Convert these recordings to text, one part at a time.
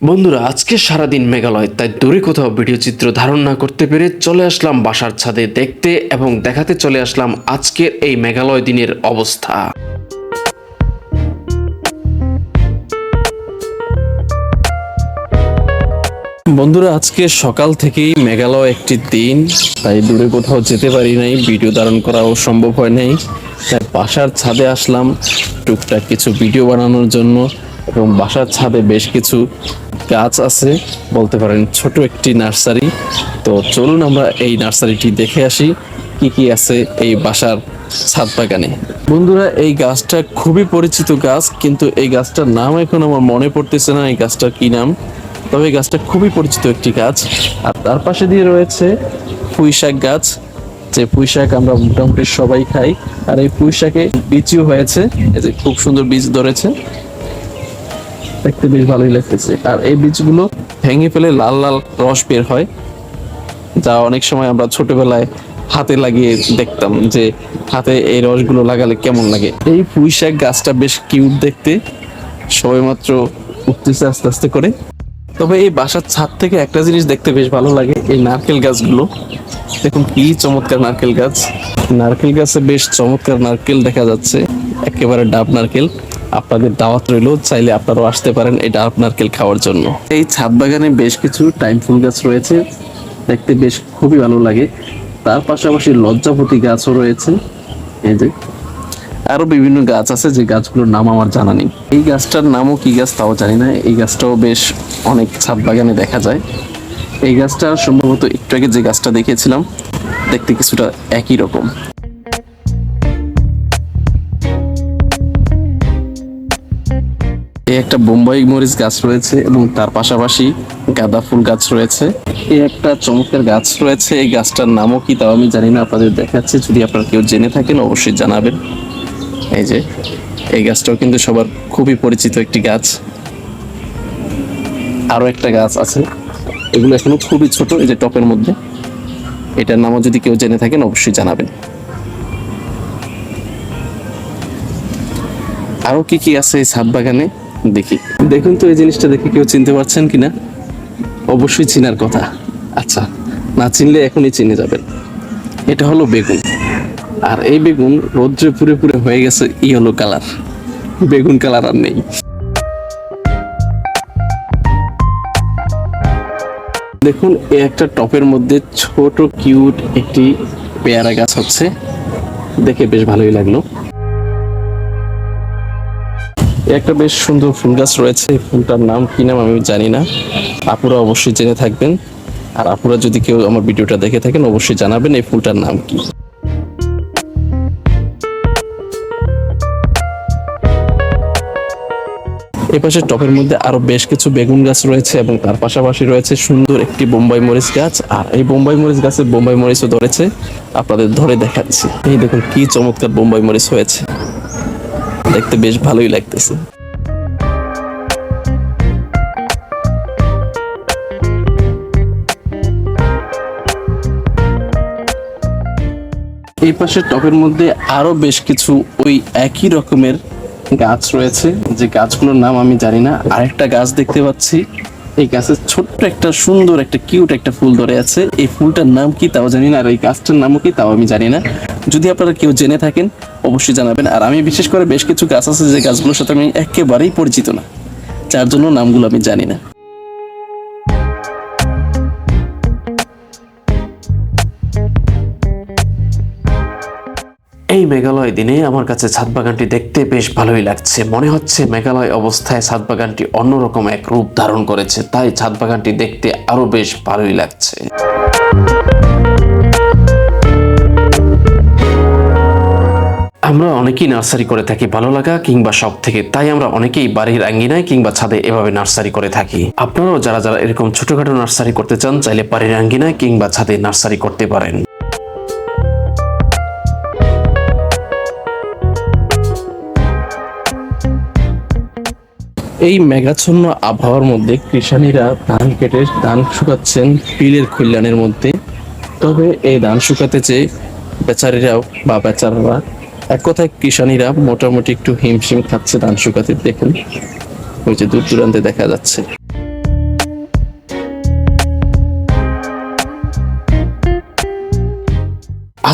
বন্ধুরা, আজকে সারাদিন মেঘালয়, তাই দূরে কোথাও ভিডিও চিত্র ধারণ না করতে পেরে চলে আসলাম বাসার ছাদে দেখতে এবং দেখাতে চলে আসলাম আজকের এই মেঘালয় দিনের অবস্থা। বন্ধুরা, আজকে সকাল থেকেই মেঘালয় একটি দিন, তাই দূরে কোথাও যেতে পারি নাই, ভিডিও ধারণ করাও সম্ভব হয় নাই। তাই বাসার ছাদে আসলাম টুকটাক কিছু ভিডিও বানানোর জন্য। এবং বাসার ছাদে বেশ কিছু গাছ আছে, বলতে পারেন ছোট একটি নার্সারি। তো চলুন আমরা এই নার্সারিটি দেখে আসি কি কি আছে এই বাসার ছাদ বাগানে। বন্ধুরা, এই গাছটা খুবই পরিচিত গাছ, কিন্তু এই গাছটার নাম এখন আমার মনে পড়তেছে না এই গাছটার কি নাম। তবে এই গাছটা খুবই পরিচিত একটি গাছ। আর তার পাশে দিয়ে রয়েছে পুঁই শাক গাছ, যে পুঁই শাক আমরা মোটামুটি সবাই খাই। আর এই পুঁই শাকে বীজও হয়েছে, এই যে খুব সুন্দর বীজ ধরেছে, দেখতে বেশ ভালোই লাগতেছে। আর এই বীজগুলো ভেঙে ফেলে লাল লাল রস বের হয়, যা অনেক সময় আমরা ছোটবেলায় হাতে লাগিয়ে দেখতাম যে হাতে এই রসগুলো লাগালে কেমন লাগে। এই পুঁই শাক গাছটা বেশ কিউট দেখতে, সবেমাত্র উঠতেছে আস্তে আস্তে করে। তবে এই বাসার ছাদ থেকে একটা জিনিস দেখতে বেশ ভালো লাগে, এই নারকেল গাছগুলো। দেখুন কি চমৎকার নারকেল গাছ। নারকেল গাছে বেশ চমৎকার নারকেল দেখা যাচ্ছে, একেবারে ডাব নারকেল। আপনাদের দাওয়াত রইল, চাইলে আপনারাও আসতে পারেন এই ডাব নারকেল খাওয়ার জন্য। এই ছাদ বাগানে বেশ কিছু টাইম ফুল গাছ রয়েছে, দেখতে বেশ খুবই ভালো লাগে। তার পাশাপাশি লজ্জাপতি গাছও রয়েছে, এই যে আরো বিভিন্ন গাছ আছে যে গাছগুলোর নাম আমার জানা নেই। এই গাছটার নামও কি গাছ তাও জানি না। এই গাছটাও বেশ অনেক ছাদ বাগানে দেখা যায়। এই গাছটা সম্ভবত একটু আগে যে গাছটা দেখিয়েছিলাম, দেখতে কিছুটা একই রকম। এই একটা বোম্বাই মরিচ গাছ রয়েছে এবং তার পাশাপাশি গাঁদা ফুল গাছ রয়েছে। এই একটা চমৎকার গাছ রয়েছে, এই গাছটার নামও কি তাও আমি জানি না, আপনাদের দেখাচ্ছি। যদি আপনারা কেউ জেনে থাকেন অবশ্যই জানাবেন। এই যে এই গাছটাও কিন্তু সবার খুবই পরিচিত একটি গাছ। আরো একটা গাছ আছে, এগুলো এখনো খুবই ছোট, এই যে টপের মধ্যে। এটার নামও যদি কেউ জেনে থাকেন অবশ্যই জানাবেন। আরো কি কি আছে এই ছাদ বাগানে দেখি। দেখুন তো এই জিনিসটা দেখে কেউ চিনতে পারছেন কিনা, অবশ্যই চিনার কথা। আচ্ছা, না চিনলে এখনই চিনে যাবেন। এটা হলো বেগুন। আর এই বেগুন রৌদ্রে পুরে পুরে হয়ে গেছে ইয়েলো কালার, বেগুন কালার আর নেই। দেখুন এই একটা টপের মধ্যে ছোট কিউট একটি পেয়ারা গাছ হচ্ছে, দেখে বেশ ভালোই লাগলো। একটা বেশ সুন্দর ফুল গাছ রয়েছে, এই ফুলটার নাম কি নাম আমি জানি না, আপুরা অবশ্যই জেনে থাকবেন। আর আপুরা যদি কেউ আমার ভিডিওটা দেখে থাকেন অবশ্যই জানাবেন এই ফুলটার নাম কি। এই পাশে টপের মধ্যে আরো বেশ কিছু বেগুন গাছ রয়েছে এবং তার পাশাপাশি রয়েছে সুন্দর একটি বোম্বাই মরিচ গাছ। আর এই বোম্বাই মরিচ গাছে বোম্বাই মরিচও ধরেছে, আপনাদের ধরে দেখাচ্ছি। এই দেখুন কি চমৎকার বোম্বাই মরিচ হয়েছে, দেখতে বেশ ভালোই লাগতেছে। এই পাশে টবের মধ্যে আরো বেশ কিছু ওই একই রকমের গাছ রয়েছে, যে গাছগুলোর নাম আমি জানি না। আরেকটা গাছ দেখতে পাচ্ছি, এই গাছের ছোট্ট একটা সুন্দর একটা কিউট একটা ফুল ধরে আছে, এই ফুলটার নাম কি তাও জানি না, আর এই গাছটার নামও কি তাও আমি জানি না। যদি আপনারা কেউ জেনে থাকেন অবশ্যই জানাবেন। আর আমি বিশেষ করে বেশ কিছু গাছ আছে যে গাছগুলোর সাথে আমি একেবারেই পরিচিত না, যার জন্য নামগুলো আমি জানি না। এই মেঘালয় দিনে আমার কাছে ছাদ বাগানটি দেখতে বেশ ভালোই লাগছে। মনে হচ্ছে মেঘালয় অবস্থায় ছাদ বাগানটি অন্যরকম এক রূপ ধারণ করেছে, তাই ছাদ বাগানটি দেখতে আরো বেশ ভালোই লাগছে। আমরা অনেকেই নার্সারি করে থাকি ভালো লাগা কিংবা শখ থেকে, তাই আমরা অনেকেই বাড়ির আঙ্গিনায় কিংবা ছাদে এভাবে নার্সারি করে থাকি। আপনারাও যারা যারা এরকম ছোটখাটো নার্সারি করতে চান, চাইলে বাড়ির আঙ্গিনায় কিংবা ছাদে নার্সারি করতে পারেন। এই মেঘাচ্ছন্ন আবহাওয়ার মধ্যে কৃষানীরা ধান কেটে ধান শুকাচ্ছেন বিলের কল্যাণের মধ্যে। তবে এই ধান শুকাতে চেয়ে বেচারিরাও বা বেচারারা, এক কথায় কৃষানীরা মোটামুটি একটু হিমশিম খাচ্ছে ধান শুকাতে। দেখুন ওই যে দূর দূরান্তে দেখা যাচ্ছে।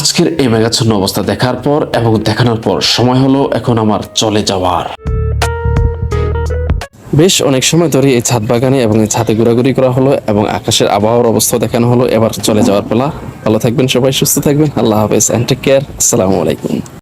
আজকের এই মেঘাচ্ছন্ন অবস্থা দেখার পর এবং দেখানোর পর সময় হলো এখন আমার চলে যাওয়ার। বেশ অনেক সময় ধরে এই ছাদ বাগানে এবং এই ছাদে ঘোরাঘুরি করা হলো এবং আকাশের আবহাওয়ার অবস্থা দেখানো হলো। এবার চলে যাওয়ার পালা। ভালো থাকবেন সবাই, সুস্থ থাকবেন। আল্লাহ হাফেজ এন্ড টেক কেয়ার। আসসালামু আলাইকুম।